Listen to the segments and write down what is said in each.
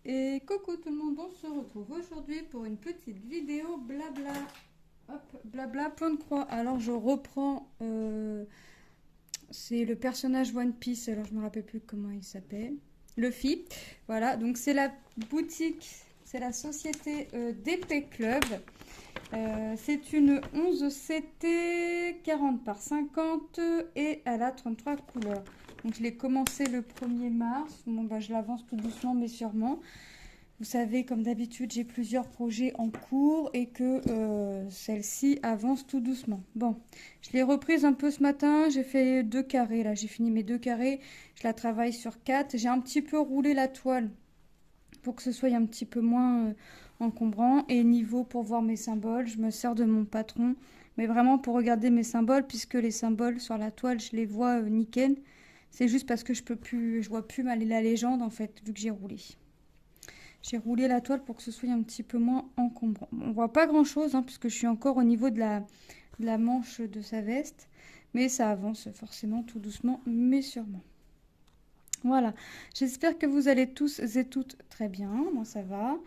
Et coucou tout le monde, on se retrouve aujourd'hui pour une petite vidéo blabla. Hop, blabla, point de croix. Alors je reprends, c'est le personnage One Piece, alors je me rappelle plus comment il s'appelle. Luffy. Voilà, donc c'est la boutique, c'est la société d'épée club. C'est une 11 CT 40 par 50 et elle a 33 couleurs. Donc je l'ai commencé le 1er mars. Bon, bah, je l'avance tout doucement mais sûrement. Vous savez, comme d'habitude, j'ai plusieurs projets en cours et que celle-ci avance tout doucement. Bon, je l'ai reprise un peu ce matin. J'ai fait 2 carrés. Là, j'ai fini mes 2 carrés. Je la travaille sur 4. J'ai un petit peu roulé la toile pour que ce soit un petit peu moins encombrant. Et niveau pour voir mes symboles, je me sers de mon patron. Mais vraiment pour regarder mes symboles, puisque les symboles sur la toile, je les vois nickel. C'est juste parce que je vois plus la légende en fait, vu que j'ai roulé. J'ai roulé la toile pour que ce soit un petit peu moins encombrant. On voit pas grand chose hein, puisque je suis encore au niveau de la manche de sa veste. Mais ça avance forcément tout doucement mais sûrement. Voilà, j'espère que vous allez tous et toutes très bien. Moi ça va.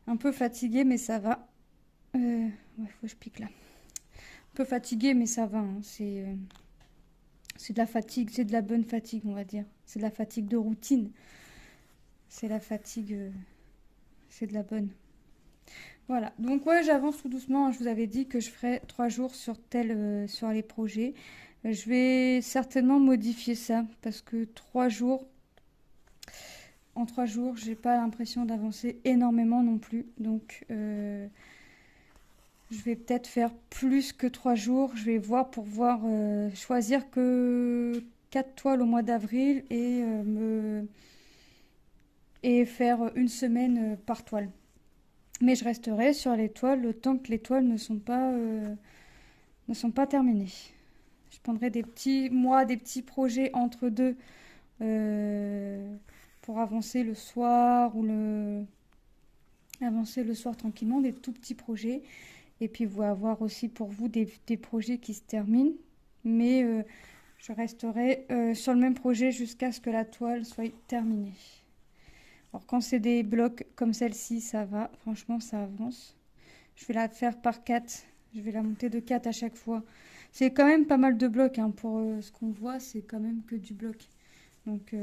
Un peu fatiguée mais ça va. Ouais, faut que je pique là. Un peu fatiguée mais ça va. Hein. C'est de la fatigue, c'est de la bonne fatigue on va dire. C'est de la fatigue de routine. C'est la fatigue... c'est de la bonne. Voilà, donc ouais, j'avance tout doucement. Je vous avais dit que je ferais 3 jours sur sur les projets. Je vais certainement modifier ça parce que 3 jours, en 3 jours, j'ai pas l'impression d'avancer énormément non plus. Donc, je vais peut-être faire plus que 3 jours. Je vais voir pour choisir que 4 toiles au mois d'avril et faire une semaine par toile. Mais je resterai sur les toiles le temps que les toiles ne sont pas terminées. Je prendrai des petits projets entre deux pour avancer le soir avancer le soir tranquillement, des tout petits projets. Et puis vous avoir aussi pour vous des projets qui se terminent. Mais je resterai sur le même projet jusqu'à ce que la toile soit terminée. Alors quand c'est des blocs comme celle-ci, ça va. Franchement, ça avance. Je vais la faire par 4. Je vais la monter de 4 à chaque fois. C'est quand même pas mal de blocs. Hein. Pour ce qu'on voit, c'est quand même que du bloc. Donc,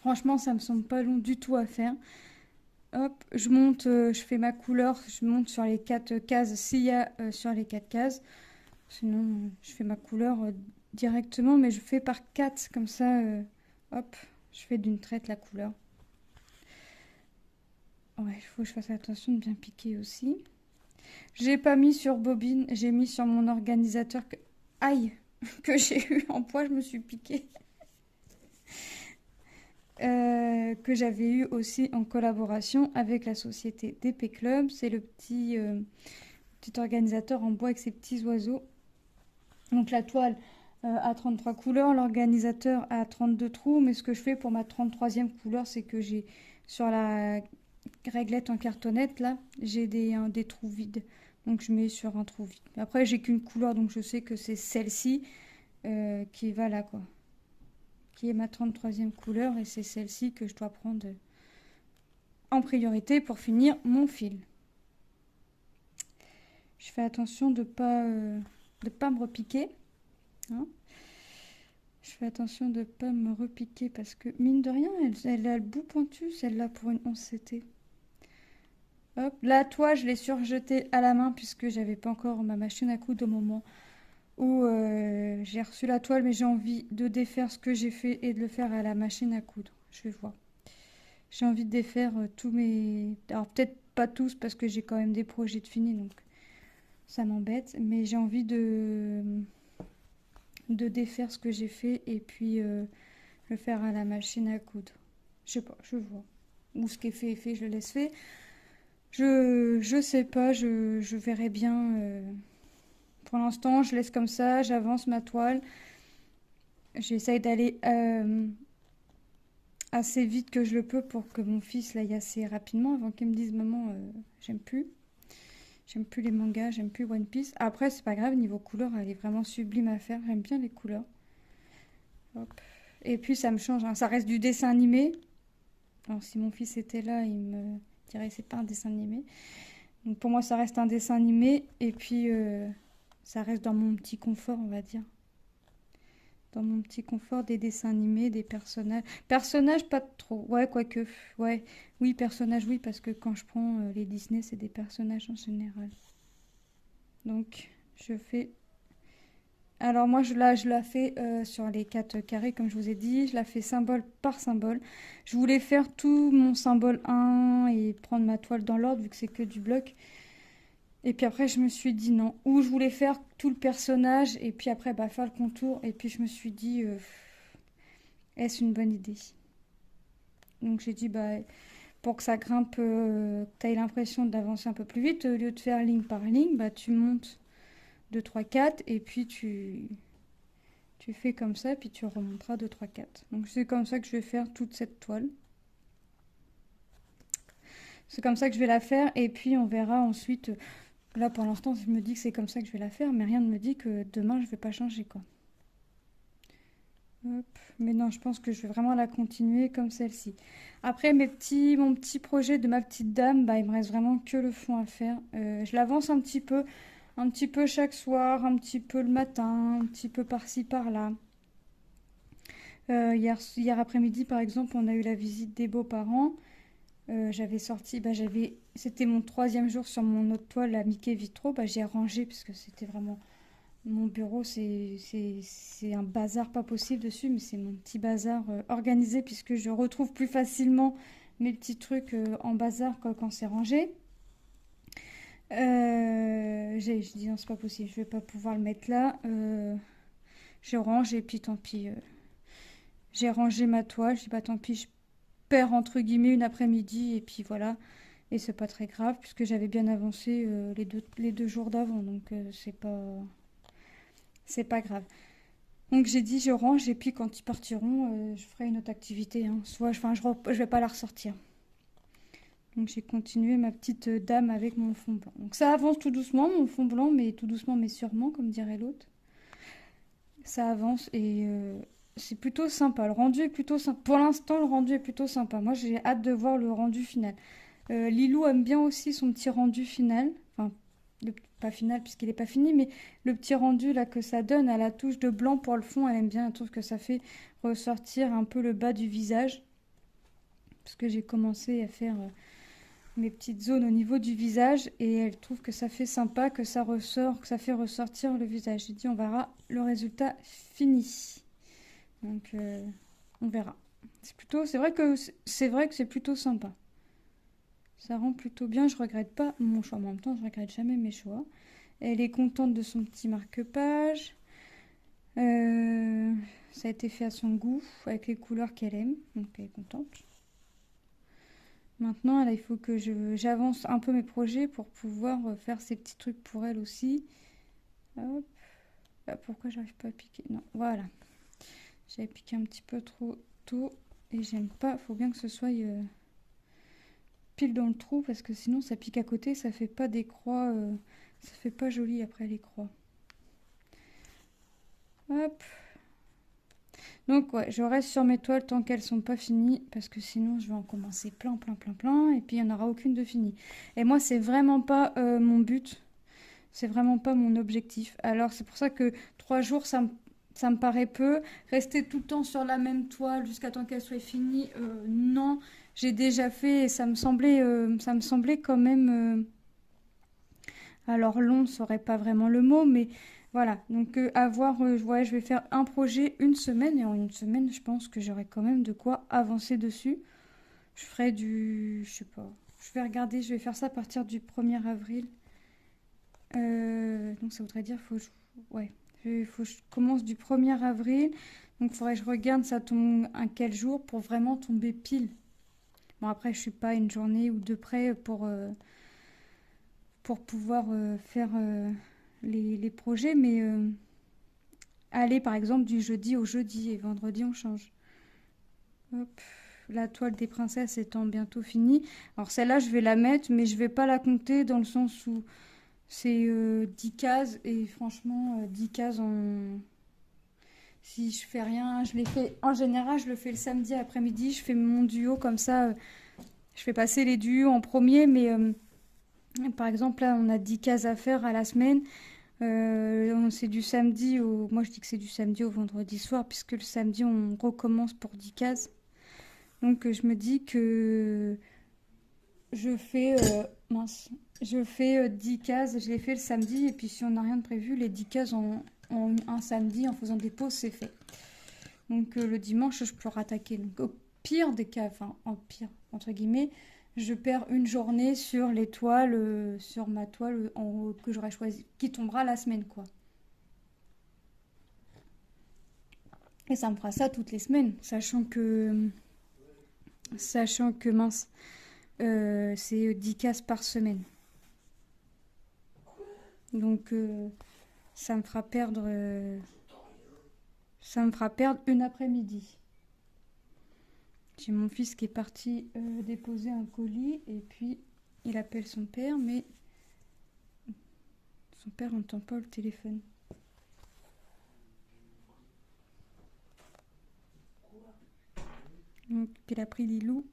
franchement, ça me semble pas long du tout à faire. Hop, je monte, je fais ma couleur. Je monte sur les 4 cases s'il y a sur les 4 cases. Sinon, je fais ma couleur directement. Mais je fais par 4 comme ça. Hop, je fais d'une traite la couleur. Ouais, il faut que je fasse attention de bien piquer aussi. J'ai pas mis sur bobine, j'ai mis sur mon organisateur aïe, que j'ai eu en poids, je me suis piqué. Que j'avais eu aussi en collaboration avec la société DP Club. C'est le petit organisateur en bois avec ses petits oiseaux. Donc la toile a 33 couleurs, l'organisateur a 32 trous. Mais ce que je fais pour ma 33e couleur, c'est que j'ai sur la réglette en cartonnette là, j'ai des trous vides. Donc je mets sur un trou vide. Après j'ai qu'une couleur donc je sais que c'est celle-ci qui va là quoi. Qui est ma 33e couleur et c'est celle-ci que je dois prendre en priorité pour finir mon fil. Je fais attention de pas me repiquer. Hein. Je fais attention de pas me repiquer parce que mine de rien elle a le bout pointu celle-là pour une 11 CT. Hop, la toile, je l'ai surjetée à la main puisque j'avais pas encore ma machine à coudre au moment où j'ai reçu la toile, mais j'ai envie de défaire ce que j'ai fait et de le faire à la machine à coudre. Je vais voir. J'ai envie de défaire tous mes... Alors peut-être pas tous parce que j'ai quand même des projets de finis, donc ça m'embête, mais j'ai envie de défaire ce que j'ai fait et puis le faire à la machine à coudre. Je sais pas, je vois. Ou ce qui est fait, je le laisse faire. Je sais pas, je verrai bien. Pour l'instant, je laisse comme ça, j'avance ma toile. J'essaye d'aller assez vite que je le peux pour que mon fils l'aille assez rapidement avant qu'il me dise maman, j'aime plus. J'aime plus les mangas, j'aime plus One Piece. Après, c'est pas grave, niveau couleur, elle est vraiment sublime à faire. J'aime bien les couleurs. Hop. Et puis, ça me change. Hein. Ça reste du dessin animé. Alors si mon fils était là, il me dirait c'est pas un dessin animé. Donc pour moi, ça reste un dessin animé. Et puis, ça reste dans mon petit confort, on va dire. Dans mon petit confort des dessins animés, des personnages. Personnages, pas trop. Ouais, quoique. Ouais, oui, personnages, oui, parce que quand je prends les Disney, c'est des personnages en général. Donc, je fais. Alors, moi, je la fais sur les 4 carrés, comme je vous ai dit. Je la fais symbole par symbole. Je voulais faire tout mon symbole 1 et prendre ma toile dans l'ordre, vu que c'est que du bloc. Et puis après, je me suis dit non. Ou je voulais faire tout le personnage et puis après, bah, faire le contour. Et puis je me suis dit, est-ce une bonne idée? Donc j'ai dit, bah, pour que ça grimpe, que tu aies l'impression d'avancer un peu plus vite, au lieu de faire ligne par ligne, bah, tu montes 2, 3, 4 et puis tu fais comme ça, puis tu remonteras 2, 3, 4. Donc c'est comme ça que je vais faire toute cette toile. C'est comme ça que je vais la faire et puis on verra ensuite. Là, pour l'instant, je me dis que c'est comme ça que je vais la faire, mais rien ne me dit que demain, je vais pas changer, quoi. Hop. Mais non, je pense que je vais vraiment la continuer comme celle-ci. Après, mon petit projet de ma petite dame, bah, il me reste vraiment que le fond à faire. Je l'avance un petit peu chaque soir, un petit peu le matin, un petit peu par-ci, par-là. Hier après-midi, par exemple, on a eu la visite des beaux-parents. J'avais sorti, bah, c'était mon 3e jour sur mon autre toile, la Mickey Vitro. Bah, j'ai rangé parce que c'était vraiment mon bureau, c'est un bazar pas possible dessus, mais c'est mon petit bazar organisé puisque je retrouve plus facilement mes petits trucs en bazar quand c'est rangé. Je dis non, c'est pas possible, je vais pas pouvoir le mettre là. Je range et puis tant pis. J'ai rangé ma toile, je dis bah tant pis, je perds entre guillemets une après-midi et puis voilà. Et c'est pas très grave puisque j'avais bien avancé les deux jours d'avant, donc c'est pas grave. Donc j'ai dit je range et puis quand ils partiront, je ferai une autre activité, hein. Soit, enfin, je vais pas la ressortir. Donc j'ai continué ma petite dame avec mon fond blanc. Donc ça avance tout doucement, mon fond blanc, mais tout doucement mais sûrement, comme dirait l'autre. Ça avance et c'est plutôt sympa. Le rendu est plutôt sympa. Pour l'instant, le rendu est plutôt sympa. Moi, j'ai hâte de voir le rendu final. Lilou aime bien aussi son petit rendu final. Enfin, pas final puisqu'il n'est pas fini, mais le petit rendu là que ça donne à la touche de blanc pour le fond, elle aime bien. Elle trouve que ça fait ressortir un peu le bas du visage. Parce que j'ai commencé à faire mes petites zones au niveau du visage et elle trouve que ça fait sympa, que ça ressort, que ça fait ressortir le visage. J'ai dit on verra le résultat fini. Donc on verra. C'est vrai que c'est plutôt sympa. Ça rend plutôt bien. Je regrette pas mon choix. Mais en même temps, je regrette jamais mes choix. Elle est contente de son petit marque-page. Ça a été fait à son goût, avec les couleurs qu'elle aime. Donc elle est contente. Maintenant, là, il faut que j'avance un peu mes projets pour pouvoir faire ces petits trucs pour elle aussi. Hop. Ah, pourquoi j'arrive pas à piquer? Non, voilà. J'avais piqué un petit peu trop tôt et j'aime pas. Faut bien que ce soit pile dans le trou parce que sinon ça pique à côté, ça fait pas des croix, ça fait pas joli après les croix. Hop. Donc ouais, je reste sur mes toiles tant qu'elles sont pas finies parce que sinon je vais en commencer plein et puis il n'y en aura aucune de finie. Et moi c'est vraiment pas mon but, c'est vraiment pas mon objectif. Alors c'est pour ça que 3 jours ça me paraît peu. Rester tout le temps sur la même toile jusqu'à temps qu'elle soit finie, non. J'ai déjà fait et ça me semblait quand même... alors long, ce serait pas vraiment le mot, mais voilà. Donc ouais, je vais faire un projet une semaine et en une semaine, je pense que j'aurai quand même de quoi avancer dessus. Je ferai je sais pas, je vais regarder, je vais faire ça à partir du 1er avril. Donc ça voudrait dire, ouais, faut que je commence du 1er avril. Donc il faudrait que je regarde ça tombe à quel jour pour vraiment tomber pile. Bon après je suis pas une journée ou deux près pour pouvoir faire les projets, mais aller par exemple du jeudi au jeudi et vendredi on change. Hop. La toile des princesses étant bientôt finie. Alors celle-là je vais la mettre mais je vais pas la compter dans le sens où c'est 10 cases et franchement 10 cases en... Si je fais rien, je les fais. En général, je le fais le samedi après-midi. Je fais mon duo comme ça. Je fais passer les duos en premier, mais par exemple, là, on a 10 cases à faire à la semaine. C'est du samedi au... Moi, je dis que c'est du samedi au vendredi soir, puisque le samedi, on recommence pour 10 cases. Donc, je me dis que je fais... mince. Je fais 10 cases, je les fais le samedi, et puis si on n'a rien de prévu, les 10 cases en un samedi, en faisant des pauses, c'est fait. Donc, le dimanche, je peux rattaquer. Donc, au pire des cas, enfin, en pire, entre guillemets, je perds une journée sur les toiles, sur ma toile que j'aurais choisi, qui tombera la semaine, quoi. Et ça me fera ça toutes les semaines, sachant que mince, c'est 10 cases par semaine. Donc, ça me fera perdre, une après-midi. J'ai mon fils qui est parti déposer un colis et puis il appelle son père, mais son père n'entend pas le téléphone. Donc il a pris Lilou.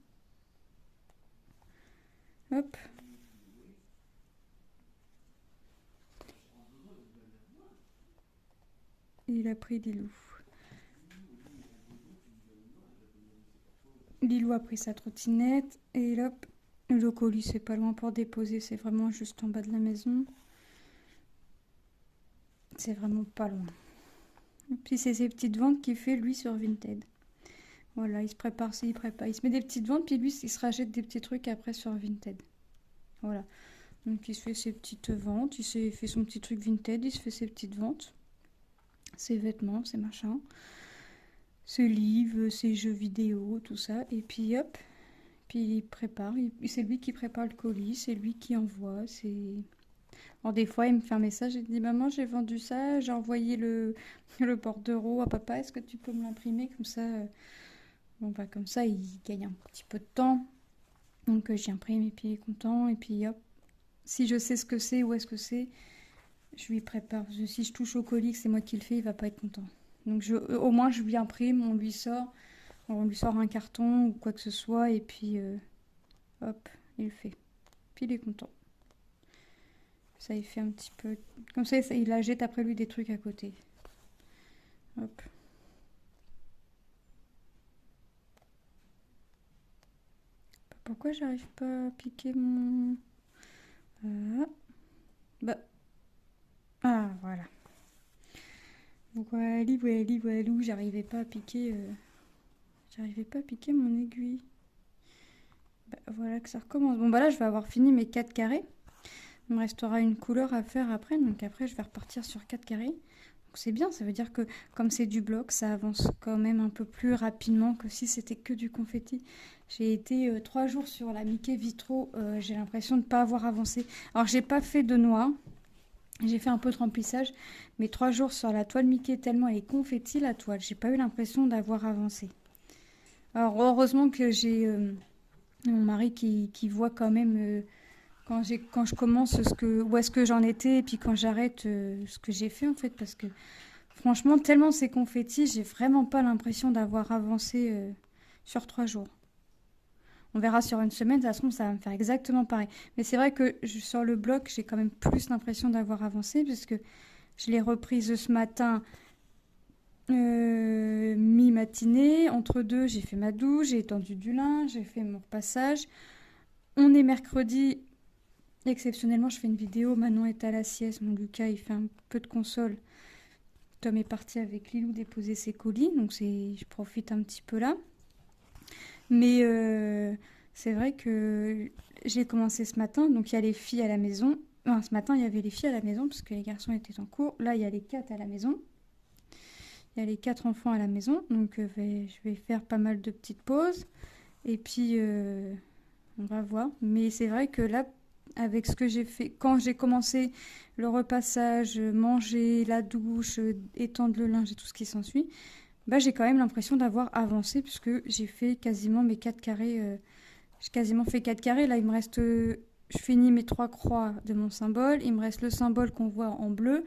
Hop. Il a pris Lilou. Lilou a pris sa trottinette et hop, le colis c'est pas loin pour déposer, c'est vraiment juste en bas de la maison. C'est vraiment pas loin. Et puis c'est ses petites ventes qu'il fait lui sur Vinted. Voilà, il se prépare, il se met des petites ventes, puis lui il se rachète des petits trucs après sur Vinted. Voilà. Donc il se fait ses petites ventes, il se fait son petit truc Vinted, il se fait ses petites ventes. Ses vêtements, ses machins. Ses livres, ses jeux vidéo, tout ça. Et puis hop, puis il prépare. C'est lui qui prépare le colis, c'est lui qui envoie. Alors, des fois, il me fait un message, il dit maman, j'ai vendu ça, j'ai envoyé le bordereau à papa, est-ce que tu peux me l'imprimer comme ça Bon, bah, comme ça, il gagne un petit peu de temps. Donc, j'y imprime et puis il est content. Et puis hop, si je sais ce que c'est, où est-ce que c'est, je lui prépare. Si je touche au colis, que c'est moi qui le fais, il va pas être content. Donc au moins je lui imprime, on lui sort un carton ou quoi que ce soit et puis hop, il le fait. Puis il est content. Ça il fait un petit peu comme ça, il la jette après lui des trucs à côté. Hop. Pourquoi j'arrive pas à piquer mon... Bah... Ah, voilà. Voilou, j'arrivais pas à piquer... J'arrivais pas à piquer mon aiguille. Bah, voilà que ça recommence. Bon, bah là, je vais avoir fini mes 4 carrés. Il me restera une couleur à faire après. Donc après, je vais repartir sur 4 carrés. Donc c'est bien, ça veut dire que comme c'est du bloc, ça avance quand même un peu plus rapidement que si c'était que du confetti. J'ai été 3 jours sur la Mickey Vitraux. J'ai l'impression de ne pas avoir avancé. Alors, j'ai pas fait de noix. J'ai fait un peu de remplissage. Mais 3 jours sur la toile Mickey, tellement elle est confetti la toile. J'ai pas eu l'impression d'avoir avancé. Alors, heureusement que j'ai mon mari qui voit quand même quand je commence où est-ce que j'en étais et puis quand j'arrête ce que j'ai fait en fait. Parce que franchement, tellement c'est confetti, j'ai vraiment pas l'impression d'avoir avancé sur 3 jours. On verra sur une semaine, de toute façon, ça va me faire exactement pareil. Mais c'est vrai que sur le bloc, j'ai quand même plus l'impression d'avoir avancé parce que je l'ai reprise ce matin mi-matinée. Entre deux, j'ai fait ma douche, j'ai étendu du linge, j'ai fait mon repassage. On est mercredi. Exceptionnellement, je fais une vidéo. Manon est à la sieste. Mon Lucas, il fait un peu de console. Tom est parti avec Lilou déposer ses colis. Donc, je profite un petit peu là. Mais c'est vrai que j'ai commencé ce matin. Donc, il y a les filles à la maison. Enfin, ce matin, il y avait les filles à la maison parce que les garçons étaient en cours. Là, il y a les 4 à la maison. Il y a les 4 enfants à la maison. Donc, je vais faire pas mal de petites pauses. Et puis, on va voir. Mais c'est vrai que là, avec ce que j'ai fait, quand j'ai commencé le repassage, manger, la douche, étendre le linge et tout ce qui s'ensuit, bah, j'ai quand même l'impression d'avoir avancé puisque j'ai fait quasiment mes 4 carrés. J'ai quasiment fait 4 carrés. Là, il me reste... je finis mes 3 croix de mon symbole. Il me reste le symbole qu'on voit en bleu.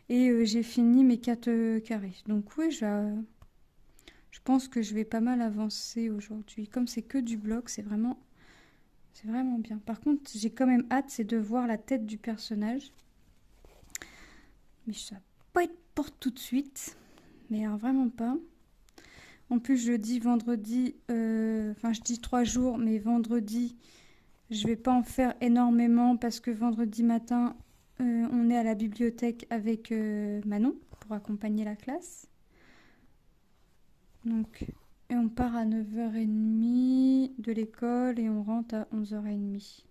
Et j'ai fini mes 4 carrés. Donc oui, je pense que je vais pas mal avancer aujourd'hui. Comme c'est que du bloc, c'est vraiment bien. Par contre, j'ai quand même hâte, c'est de voir la tête du personnage. Mais ça va pas être pour tout de suite. Mais alors vraiment pas. En plus, je dis vendredi, enfin je dis 3 jours, mais vendredi, je vais pas en faire énormément parce que vendredi matin, on est à la bibliothèque avec Manon pour accompagner la classe. Donc, et on part à 9h30 de l'école et on rentre à 11h30.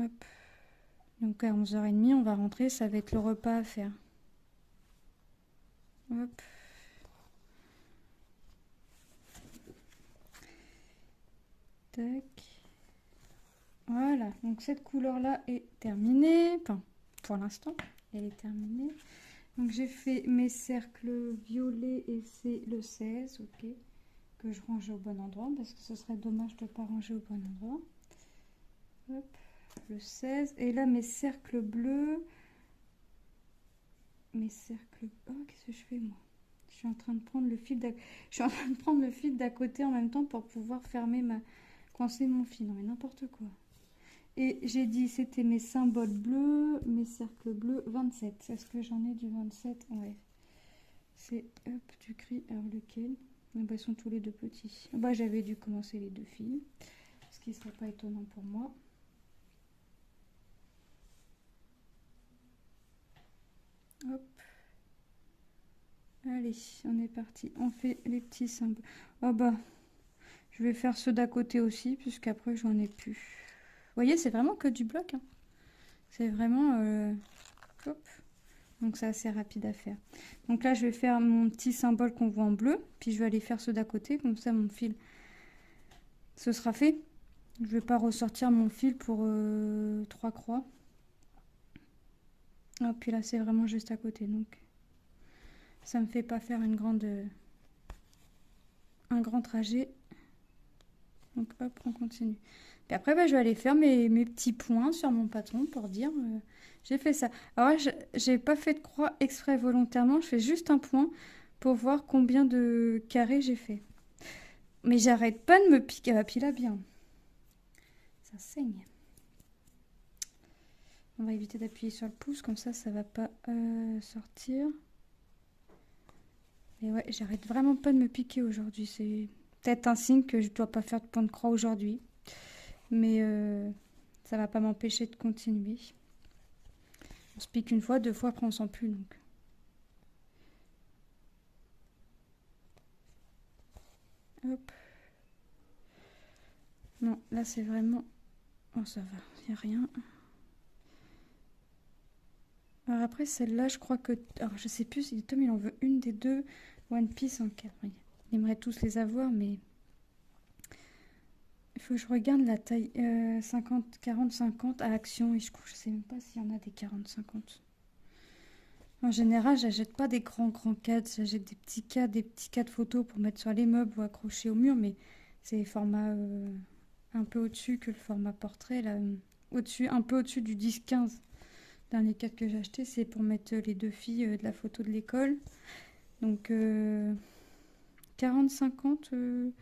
Hop. Donc à 11h30, on va rentrer, ça va être le repas à faire. Hop. Tac. Voilà, donc cette couleur-là est terminée. Enfin, pour l'instant, elle est terminée. Donc j'ai fait mes cercles violets et c'est le 16, ok. Que je range au bon endroit parce que ce serait dommage de ne pas ranger au bon endroit. Hop, le 16. Et là, mes cercles bleus. Mes cercles... Oh, qu'est-ce que je fais moi? Je suis en train de prendre le fil d'à côté en même temps pour pouvoir fermer coincer mon fil. Non mais n'importe quoi. Et j'ai dit c'était mes symboles bleus, mes cercles bleus 27. Est-ce que j'en ai du 27? Ouais. C'est du gris. Alors lequel? Bah, ils sont tous les deux petits. Bah, j'avais dû commencer les deux fils. Ce qui ne serait pas étonnant pour moi. Hop. Allez, on est parti. On fait les petits symboles. Oh bah, je vais faire ceux d'à côté aussi, puisqu'après j'en ai plus. Vous voyez, c'est vraiment que du bloc. Hein. C'est vraiment... hop. Donc c'est assez rapide à faire. Donc là, je vais faire mon petit symbole qu'on voit en bleu. Puis je vais aller faire ceux d'à côté. Comme ça, mon fil, ce sera fait. Je ne vais pas ressortir mon fil pour 3 croix. Oh, puis là, c'est vraiment juste à côté. Donc ça me fait pas faire un grand trajet. Donc hop, on continue. Puis après, bah, je vais aller faire mes petits points sur mon patron pour dire j'ai fait ça. Alors là, j'ai pas fait de croix exprès volontairement. Je fais juste un point pour voir combien de carrés j'ai fait. Mais j'arrête pas de me piquer. Ah, puis là, bien. Ça saigne. On va éviter d'appuyer sur le pouce, comme ça va pas sortir. Et ouais, j'arrête vraiment pas de me piquer aujourd'hui. C'est peut-être un signe que je dois pas faire de point de croix aujourd'hui. Mais ça va pas m'empêcher de continuer. On se pique une fois, 2 fois, après on sent plus. Donc. Hop. Non, là c'est vraiment... Oh, ça va, il n'y a rien. Alors après, celle-là, je crois que... Alors, je sais plus si Tom, il en veut une des deux One Piece en 4. Il aimerait tous les avoir, mais... Il faut que je regarde la taille 50, 40, 50 à Action. Et je sais même pas s'il y en a des 40, 50. En général, j'achète pas des grands cadres. J'achète des petits cadres photos pour mettre sur les meubles ou accrocher au mur. Mais c'est format un peu au-dessus que le format portrait. Là, un peu au-dessus du 10-15. Dernier cadre que j'ai acheté, c'est pour mettre les deux filles de la photo de l'école. Donc 40-50...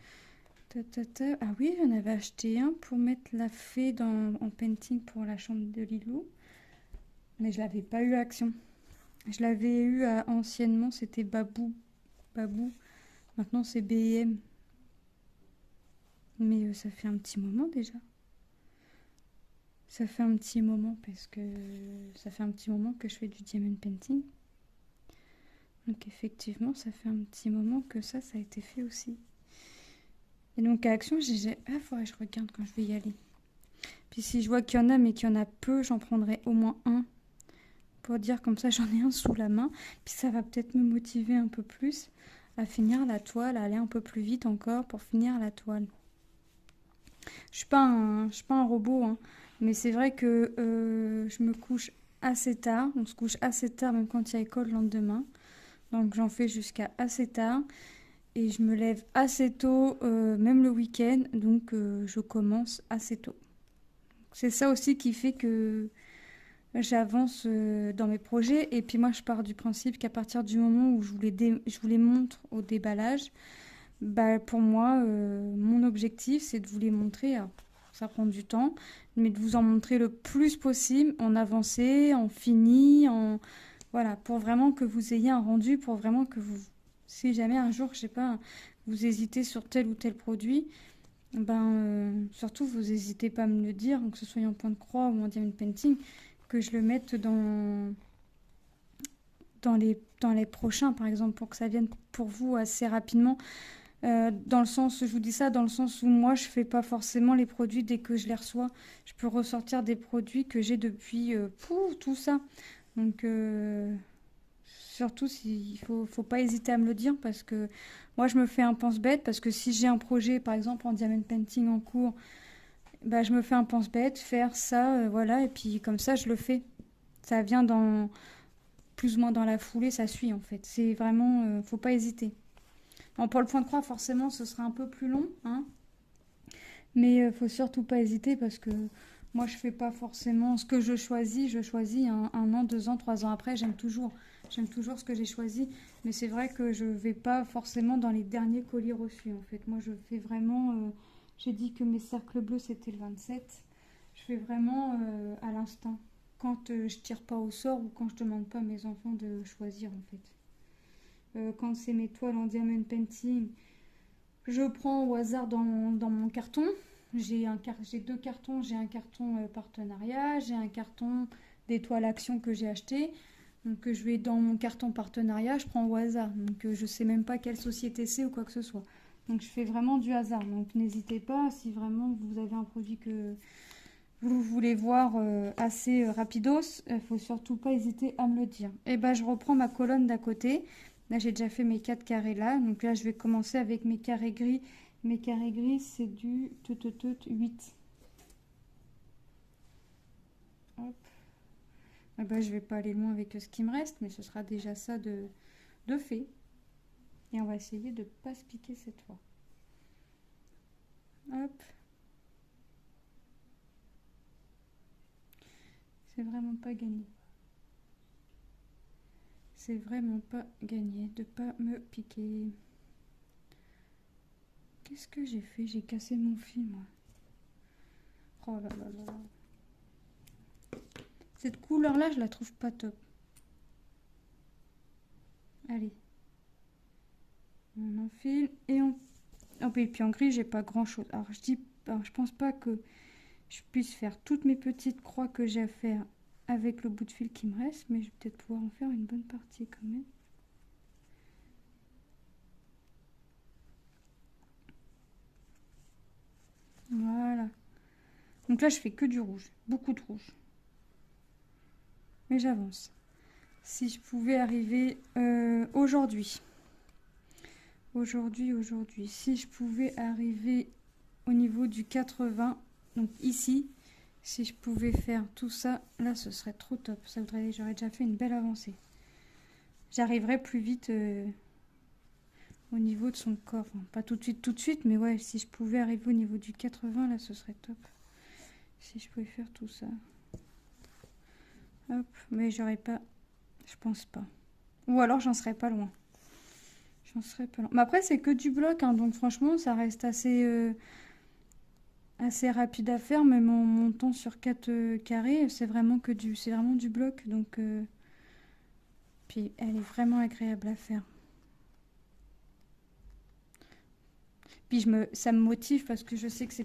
Ah oui, j'en avais acheté un pour mettre la fée en painting pour la chambre de Lilou. Mais je l'avais pas eu à Action. Je l'avais eu anciennement, c'était Babou. Maintenant c'est B&M. Mais ça fait un petit moment déjà. Ça fait un petit moment parce que ça fait un petit moment que je fais du diamond painting. Donc effectivement, ça fait un petit moment que ça a été fait aussi. Et donc à Action, faudrait que je regarde quand je vais y aller. Puis si je vois qu'il y en a, mais qu'il y en a peu, j'en prendrai au moins un. Pour dire comme ça, j'en ai un sous la main. Puis ça va peut-être me motiver un peu plus à finir la toile, à aller un peu plus vite encore pour finir la toile. Je suis pas un robot, hein, mais c'est vrai que je me couche assez tard. On se couche assez tard, même quand il y a école le lendemain. Donc j'en fais jusqu'à assez tard. Et je me lève assez tôt, même le week-end, donc je commence assez tôt. C'est ça aussi qui fait que j'avance dans mes projets. Et puis moi, je pars du principe qu'à partir du moment où je vous les montre au déballage, bah, pour moi, mon objectif, c'est de vous les montrer. Alors, ça prend du temps, mais de vous en montrer le plus possible en avancé, en fini, en voilà, pour vraiment que vous ayez un rendu, pour vraiment que vous, si jamais un jour, je sais pas, vous hésitez sur tel ou tel produit, ben surtout vous n'hésitez pas à me le dire, que ce soit en point de croix ou en diamond painting, que je le mette dans les prochains, par exemple, pour que ça vienne pour vous assez rapidement. Dans le sens, je vous dis ça dans le sens où moi, je fais pas forcément les produits dès que je les reçois. Je peux ressortir des produits que j'ai depuis tout ça. Donc, surtout, faut pas hésiter à me le dire parce que moi, je me fais un pense-bête parce que si j'ai un projet, par exemple, en diamond painting en cours, bah, je me fais un pense-bête, faire ça, voilà, et puis comme ça, je le fais. Ça vient dans plus ou moins dans la foulée, ça suit en fait. C'est vraiment, faut pas hésiter. Bon, pour le point de croix, forcément, ce sera un peu plus long, hein, mais faut surtout pas hésiter parce que moi, je fais pas forcément ce que je choisis un an, 2 ans, 3 ans après, j'aime toujours ce que j'ai choisi, mais c'est vrai que je vais pas forcément dans les derniers colis reçus en fait. Moi, je fais vraiment, j'ai dit que mes cercles bleus c'était le 27, je fais vraiment à l'instinct. Quand je tire pas au sort ou quand je demande pas à mes enfants de choisir en fait. Quand c'est mes toiles en diamond painting, je prends au hasard dans mon carton. J'ai 2 cartons. J'ai un carton partenariat, j'ai un carton des toiles action que j'ai acheté. Donc je vais dans mon carton partenariat, je prends au hasard. Donc je sais même pas quelle société c'est ou quoi que ce soit. Donc je fais vraiment du hasard. Donc n'hésitez pas si vraiment vous avez un produit que vous voulez voir assez rapidos, il faut surtout pas hésiter à me le dire. Et ben je reprends ma colonne d'à côté. Là j'ai déjà fait mes 4 carrés là. Donc là je vais commencer avec mes carrés gris. Mes carrés gris c'est du 8. Hop. Et ben je vais pas aller loin avec ce qui me reste, mais ce sera déjà ça de fait. Et on va essayer de pas se piquer cette fois. Hop. C'est vraiment pas gagné. C'est vraiment pas gagné de pas me piquer. Qu'est-ce que j'ai fait? J'ai cassé mon fil, moi. Oh là là là là. Cette couleur-là, je la trouve pas top. Allez. On enfile et on... Oh, et puis en gris, j'ai pas grand-chose. Alors, je pense pas que je puisse faire toutes mes petites croix que j'ai à faire avec le bout de fil qui me reste, mais je vais peut-être pouvoir en faire une bonne partie quand même. Voilà. Donc là, je fais que du rouge. Beaucoup de rouge. Mais j'avance. Si je pouvais arriver aujourd'hui, si je pouvais arriver au niveau du 80, donc ici, si je pouvais faire tout ça, là, ce serait trop top. Ça voudrait, j'aurais déjà fait une belle avancée. J'arriverai plus vite au niveau de son corps. Enfin, pas tout de suite, mais ouais, si je pouvais arriver au niveau du 80, là, ce serait top. Si je pouvais faire tout ça. Hop, mais j'aurais pas, je pense pas. Ou alors, j'en serais pas loin. J'en serais pas loin. Mais après, c'est que du bloc, hein, donc franchement, ça reste assez rapide à faire. Même en montant sur 4 carrés, c'est vraiment du bloc. Donc, puis, elle est vraiment agréable à faire. Puis, ça me motive parce que je sais que c'est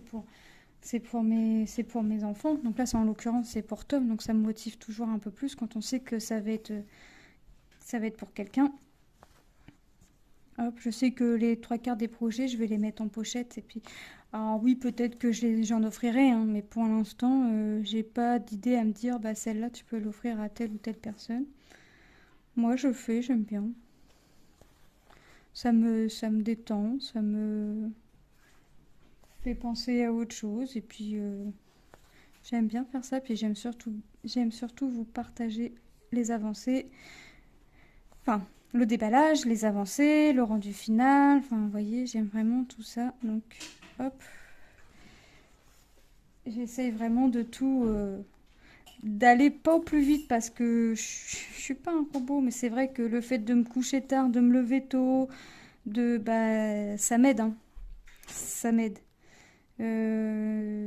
pour mes enfants. Donc là, en l'occurrence, c'est pour Tom. Donc ça me motive toujours un peu plus quand on sait que ça va être pour quelqu'un. Hop, je sais que les 3 quarts des projets, je vais les mettre en pochette. Et puis, alors oui, peut-être que j'en offrirai, hein, mais pour l'instant, j'ai pas d'idée à me dire, bah celle-là, tu peux l'offrir à telle ou telle personne. Moi, j'aime bien. Ça me détend, ça me fait penser à autre chose. Et puis, j'aime bien faire ça. Puis j'aime surtout vous partager les avancées. Enfin, le déballage, les avancées, le rendu final. Enfin, vous voyez, j'aime vraiment tout ça. Donc, hop. J'essaye vraiment de tout d'aller pas au plus vite parce que je suis pas un robot, mais c'est vrai que le fait de me coucher tard, de me lever tôt, ça m'aide, hein. Ça m'aide.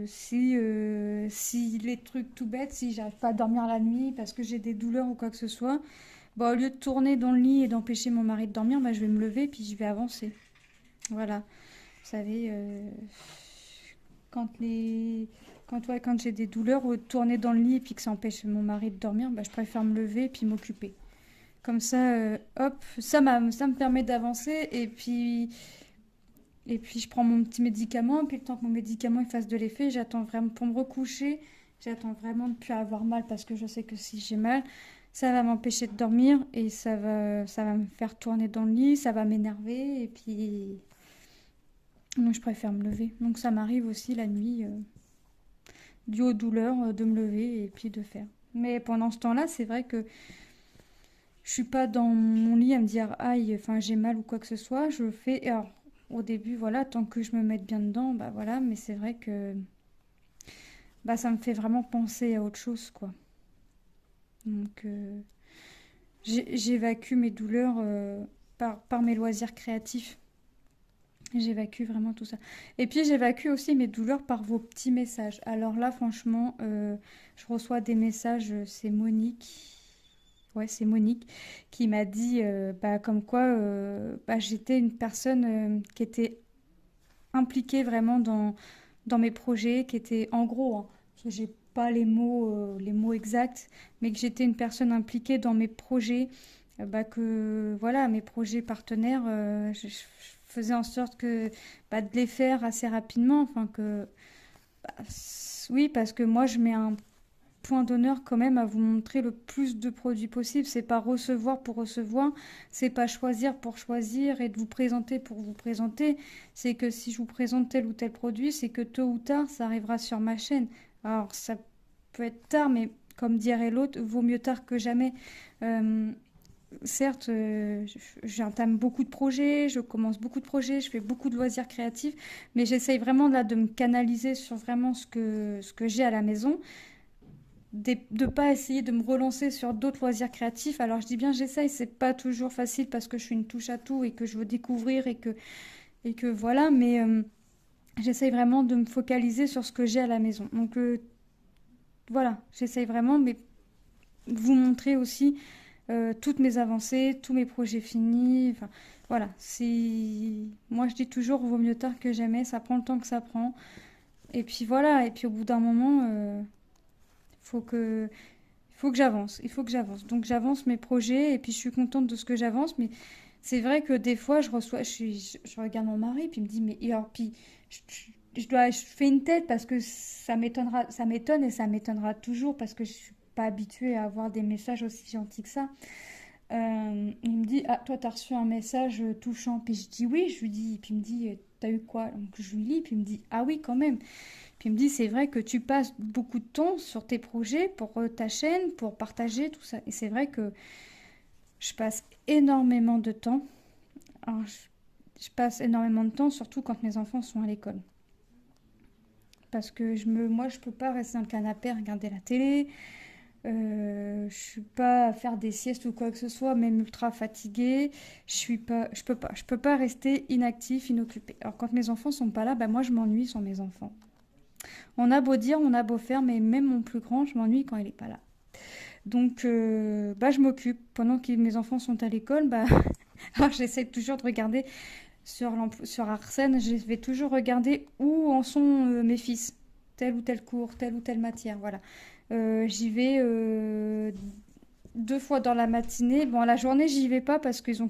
Si les trucs tout bêtes, si j'arrive pas à dormir la nuit parce que j'ai des douleurs ou quoi que ce soit, bah, au lieu de tourner dans le lit et d'empêcher mon mari de dormir, bah, je vais me lever puis je vais avancer. Voilà. Vous savez, quand les... quand j'ai des douleurs, au lieu de tourner dans le lit et puis que ça empêche mon mari de dormir, bah, je préfère me lever et puis m'occuper. Comme ça, hop, ça me permet d'avancer et puis je prends mon petit médicament, puis le temps que mon médicament il fasse de l'effet, j'attends vraiment pour me recoucher, j'attends vraiment de plus avoir mal parce que je sais que si j'ai mal, ça va m'empêcher de dormir et ça va me faire tourner dans le lit, ça va m'énerver et puis donc je préfère me lever. Donc ça m'arrive aussi la nuit, dû aux douleurs, de me lever et puis de faire. Mais pendant ce temps-là, c'est vrai que je suis pas dans mon lit à me dire aïe, enfin j'ai mal ou quoi que ce soit. Je fais. Alors, au début, voilà, tant que je me mette bien dedans, bah voilà, mais c'est vrai que bah ça me fait vraiment penser à autre chose, quoi. Donc j'évacue mes douleurs par mes loisirs créatifs. J'évacue vraiment tout ça. Et puis j'évacue aussi mes douleurs par vos petits messages. Alors là, franchement, je reçois des messages, c'est Monique. Ouais, c'est Monique qui m'a dit bah, comme quoi bah, j'étais une personne qui était impliquée vraiment dans mes projets, qui était en gros, hein, parce que j'ai pas les mots exacts, mais que j'étais une personne impliquée dans mes projets, bah, que voilà, mes projets partenaires, je faisais en sorte que bah, de les faire assez rapidement, enfin que bah, oui, parce que moi je mets un point d'honneur quand même à vous montrer le plus de produits possible. C'est pas recevoir pour recevoir, c'est pas choisir pour choisir et de vous présenter pour vous présenter. C'est que si je vous présente tel ou tel produit, c'est que tôt ou tard, ça arrivera sur ma chaîne. Alors ça peut être tard, mais comme dirait l'autre, vaut mieux tard que jamais. Euh, Certes, j'entame beaucoup de projets, je commence beaucoup de projets, je fais beaucoup de loisirs créatifs, mais j'essaye vraiment là de me canaliser sur vraiment ce que j'ai à la maison de ne pas essayer de me relancer sur d'autres loisirs créatifs. Alors je dis bien j'essaye, c'est pas toujours facile parce que je suis une touche à tout et que je veux découvrir et que voilà, mais j'essaye vraiment de me focaliser sur ce que j'ai à la maison. Donc voilà, j'essaye vraiment, mais vous montrer aussi toutes mes avancées, tous mes projets finis. Enfin voilà, si moi je dis toujours vaut mieux tard que jamais, ça prend le temps que ça prend. Et puis voilà, et puis au bout d'un moment, faut que j'avance, il faut que j'avance. Donc j'avance mes projets et puis je suis contente de ce que j'avance. Mais c'est vrai que des fois, je regarde mon mari puis il me dit, mais alors, puis je fais une tête parce que ça m'étonne et ça m'étonnera toujours parce que je suis pas habituée à avoir des messages aussi gentils que ça. Il me dit, ah, toi, t'as reçu un message touchant. Puis je dis oui, je lui dis, puis il me dit, t'as eu quoi? Donc je lui lis, puis il me dit, ah oui, quand même. Puis il me dit, c'est vrai que tu passes beaucoup de temps sur tes projets pour ta chaîne, pour partager tout ça. Et c'est vrai que je passe énormément de temps. Alors, je passe énormément de temps, surtout quand mes enfants sont à l'école. Parce que moi, je peux pas rester dans le canapé à regarder la télé. Je suis pas à faire des siestes ou quoi que ce soit, même ultra fatiguée. Je peux pas rester inactif, inoccupé. Alors quand mes enfants sont pas là, bah moi je m'ennuie sans mes enfants. On a beau dire, on a beau faire, mais même mon plus grand, je m'ennuie quand il est pas là. Donc, bah, je m'occupe. Pendant que mes enfants sont à l'école, bah, alors j'essaie toujours de regarder sur Arsène, je vais toujours regarder où en sont mes fils. Tel ou tel cours, telle ou telle matière, voilà. J'y vais 2 fois dans la matinée. Bon, la journée, j'y vais pas parce qu'ils ont,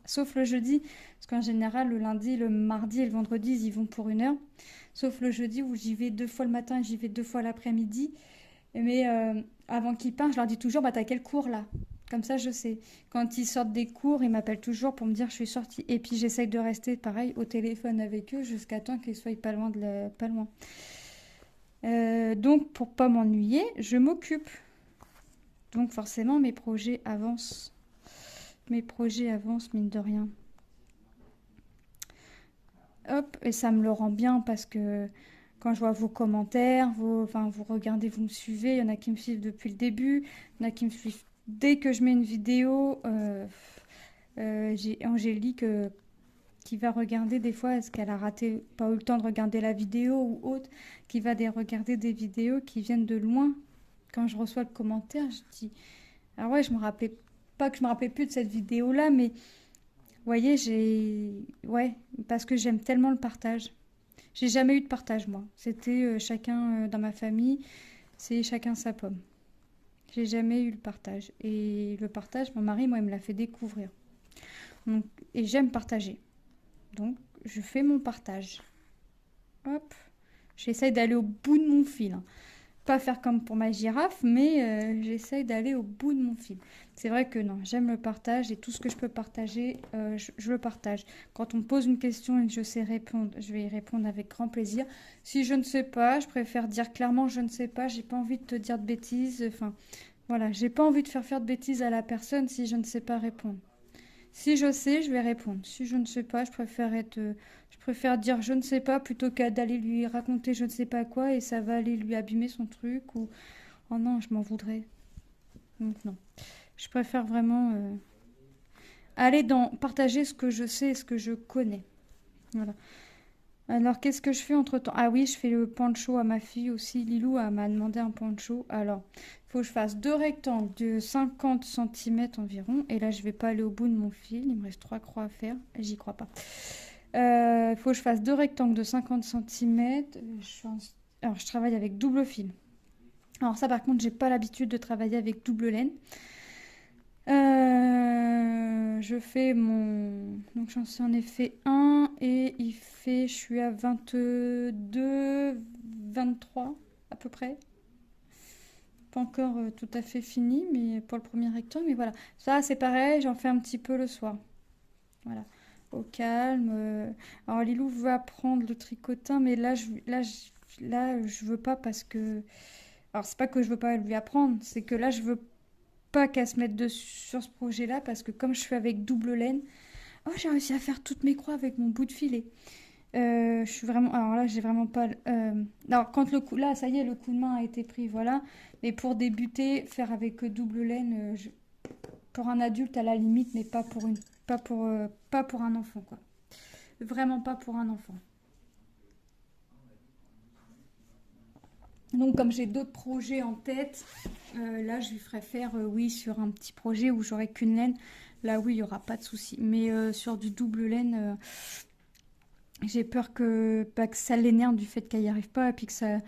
sauf le jeudi, parce qu'en général, le lundi, le mardi et le vendredi, ils y vont pour 1 heure. Sauf le jeudi où j'y vais 2 fois le matin et j'y vais 2 fois l'après-midi. Mais avant qu'ils partent, je leur dis toujours, bah t'as quel cours là? Comme ça, je sais. Quand ils sortent des cours, ils m'appellent toujours pour me dire je suis sortie. Et puis j'essaye de rester pareil au téléphone avec eux jusqu'à temps qu'ils soient pas loin pas loin. Donc pour pas m'ennuyer, je m'occupe. Donc forcément mes projets avancent. Mes projets avancent mine de rien. Hop, et ça me le rend bien parce que quand je vois vos commentaires, enfin, vous regardez, vous me suivez. Il y en a qui me suivent depuis le début. Il y en a qui me suivent dès que je mets une vidéo. J'ai Angélique qui va regarder des fois, est-ce qu'elle a raté, pas eu le temps de regarder la vidéo ou autre, qui va regarder des vidéos qui viennent de loin. Quand je reçois le commentaire, je dis, ah ouais, je me rappelais pas que je me rappelais plus de cette vidéo-là, mais vous voyez, ouais, parce que j'aime tellement le partage. J'ai jamais eu de partage, moi. C'était chacun dans ma famille, c'est chacun sa pomme. J'ai jamais eu le partage. Et le partage, mon mari, moi, il me l'a fait découvrir. Donc, et j'aime partager. Donc, je fais mon partage. Hop. J'essaye d'aller au bout de mon fil, hein. Pas faire comme pour ma girafe, mais j'essaye d'aller au bout de mon fil. C'est vrai que non, j'aime le partage et tout ce que je peux partager, je le partage. Quand on me pose une question et que je sais répondre, je vais y répondre avec grand plaisir. Si je ne sais pas, je préfère dire clairement je ne sais pas, j'ai pas envie de te dire de bêtises. Enfin, voilà, j'ai pas envie de faire de bêtises à la personne si je ne sais pas répondre. Si je sais, je vais répondre. Si je ne sais pas, je préfère dire je ne sais pas plutôt qu'à d'aller lui raconter je ne sais pas quoi et ça va aller lui abîmer son truc ou oh non, je m'en voudrais. Donc non. Je préfère vraiment aller dans partager ce que je sais et ce que je connais. Voilà. Alors, qu'est-ce que je fais entre-temps? Ah oui, je fais le poncho à ma fille aussi. Lilou m'a demandé un poncho. Alors, il faut que je fasse deux rectangles de 50 cm environ. Et là, je vais pas aller au bout de mon fil. Il me reste 3 croix à faire. J'y crois pas. Il faut que je fasse deux rectangles de 50 cm. Alors, je travaille avec double fil. Alors ça, par contre, j'ai pas l'habitude de travailler avec double laine. Je fais mon... Donc j'en ai fait un et je suis à 22, 23 à peu près. Pas encore tout à fait fini, mais pour le premier rectangle. Mais voilà, ça c'est pareil, j'en fais un petit peu le soir. Voilà, au calme. Alors Lilou veut apprendre le tricotin, mais je veux pas parce que... Alors c'est pas que je veux pas lui apprendre, c'est que là je veux pas qu'à se mettre dessus sur ce projet-là parce que comme je fais avec double laine, oh j'ai réussi à faire toutes mes croix avec mon bout de filet. Je suis vraiment, alors là j'ai vraiment pas. Alors quand là ça y est le coup de main a été pris, voilà. Mais pour débuter, faire avec double laine, pour un adulte à la limite, mais pas pour un enfant quoi. Vraiment pas pour un enfant. Donc comme j'ai d'autres projets en tête, là je lui ferai faire, oui, sur un petit projet où j'aurai qu'une laine. Là oui, il n'y aura pas de souci. Mais sur du double laine, j'ai peur que ça l'énerve du fait qu'elle n'y arrive pas et puis que ça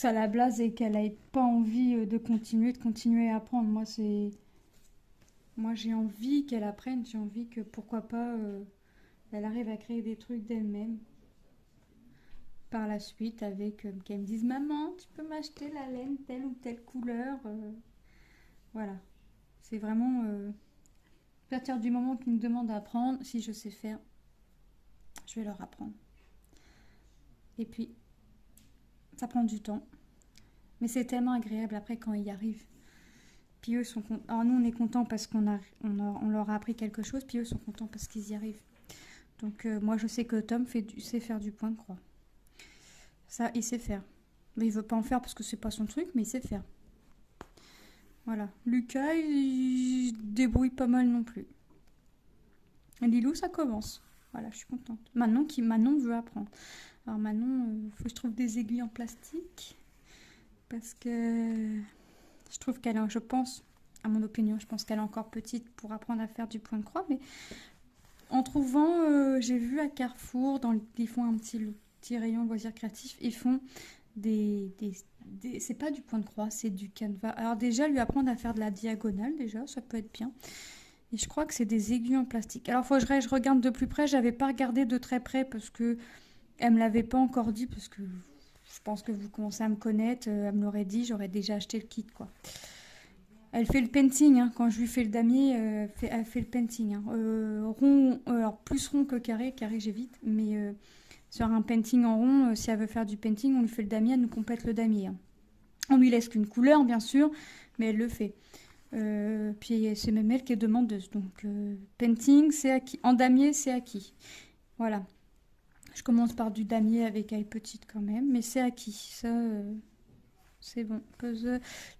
la blase et qu'elle n'ait pas envie de continuer à apprendre. Moi j'ai envie qu'elle apprenne, j'ai envie que pourquoi pas elle arrive à créer des trucs d'elle-même par la suite avec qu'elle me dise maman tu peux m'acheter la laine telle ou telle couleur, voilà, c'est vraiment à partir du moment qu'ils me demandent d'apprendre, si je sais faire je vais leur apprendre et puis ça prend du temps mais c'est tellement agréable après quand ils y arrivent, puis eux sont contents. Alors nous on est contents parce on leur a appris quelque chose, puis eux sont contents parce qu'ils y arrivent. Donc moi je sais que Tom sait faire du point de croix. Ça, il sait faire. Mais il veut pas en faire parce que c'est pas son truc, mais il sait faire. Voilà. Lucas, il débrouille pas mal non plus. Lilou, ça commence. Voilà, je suis contente. Manon veut apprendre. Alors Manon, faut que je trouve des aiguilles en plastique. Parce que je trouve je pense, à mon opinion, je pense qu'elle est encore petite pour apprendre à faire du point de croix. Mais en trouvant, j'ai vu à Carrefour, ils font un petit rayon loisirs créatifs, ils font c'est pas du point de croix, c'est du canevas. Alors déjà, lui apprendre à faire de la diagonale, déjà, ça peut être bien. Et je crois que c'est des aiguilles en plastique. Alors, faut que je regarde de plus près. J'avais pas regardé de très près parce que elle me l'avait pas encore dit, parce que je pense que vous commencez à me connaître. Elle me l'aurait dit, j'aurais déjà acheté le kit, quoi. Elle fait le painting, hein. Quand je lui fais le damier, elle fait le painting, hein. Rond, alors plus rond que carré. Carré, j'évite, mais sur un painting en rond, si elle veut faire du painting, on lui fait le damier, elle nous complète le damier, hein. On lui laisse qu'une couleur, bien sûr, mais elle le fait. Puis c'est même elle qui est demandeuse. Donc painting, c'est acquis. En damier, c'est acquis. Voilà. Je commence par du damier avec aille petite quand même, mais c'est acquis. Ça, c'est bon.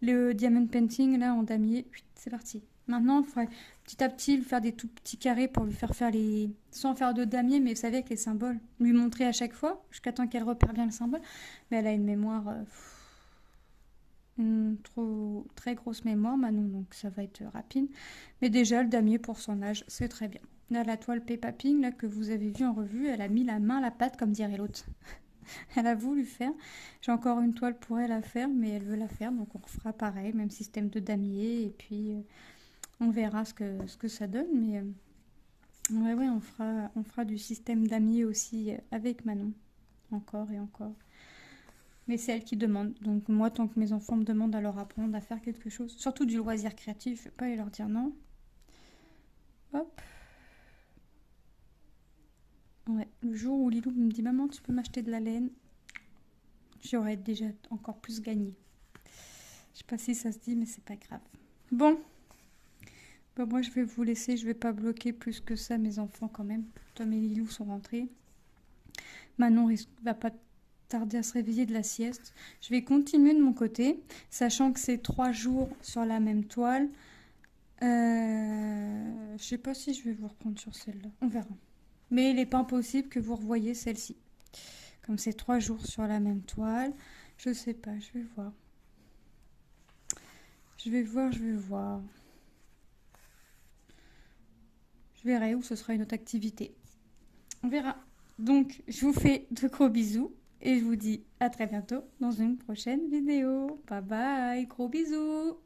Le diamond painting, là, en damier, c'est parti. Maintenant, il faudrait petit à petit lui faire des tout petits carrés pour lui faire les... Sans faire de damier, mais vous savez, avec les symboles. Lui montrer à chaque fois, jusqu'à temps qu'elle repère bien le symbole. Mais elle a une mémoire... une très grosse mémoire, Manon, donc ça va être rapide. Mais déjà, le damier pour son âge, c'est très bien. Là, la toile Peppa Pig, là, que vous avez vue en revue, elle a mis la main à la pâte, comme dirait l'autre. Elle a voulu faire. J'ai encore une toile pour elle à faire, mais elle veut la faire, donc on refera pareil, même système de damier, et puis on verra ce que ça donne. Mais ouais, on fera du système damier aussi avec Manon, encore et encore. Mais c'est elle qui demande. Donc moi, tant que mes enfants me demandent à leur apprendre à faire quelque chose, surtout du loisir créatif, je ne vais pas aller leur dire non. Hop. Ouais, le jour où Lilou me dit maman, tu peux m'acheter de la laine, j'aurais déjà encore plus gagné. Je sais pas si ça se dit, mais c'est pas grave. Bon, bah moi je vais vous laisser, je vais pas bloquer plus que ça mes enfants quand même. Tom et Lilou sont rentrés. Manon va pas tarder à se réveiller de la sieste. Je vais continuer de mon côté, sachant que c'est 3 jours sur la même toile. Je sais pas si je vais vous reprendre sur celle-là, on verra. Mais il n'est pas impossible que vous revoyiez celle-ci. Comme c'est 3 jours sur la même toile, je sais pas, je vais voir. Je vais voir. Je verrai où ce sera une autre activité. On verra. Donc, je vous fais de gros bisous et je vous dis à très bientôt dans une prochaine vidéo. Bye bye, gros bisous.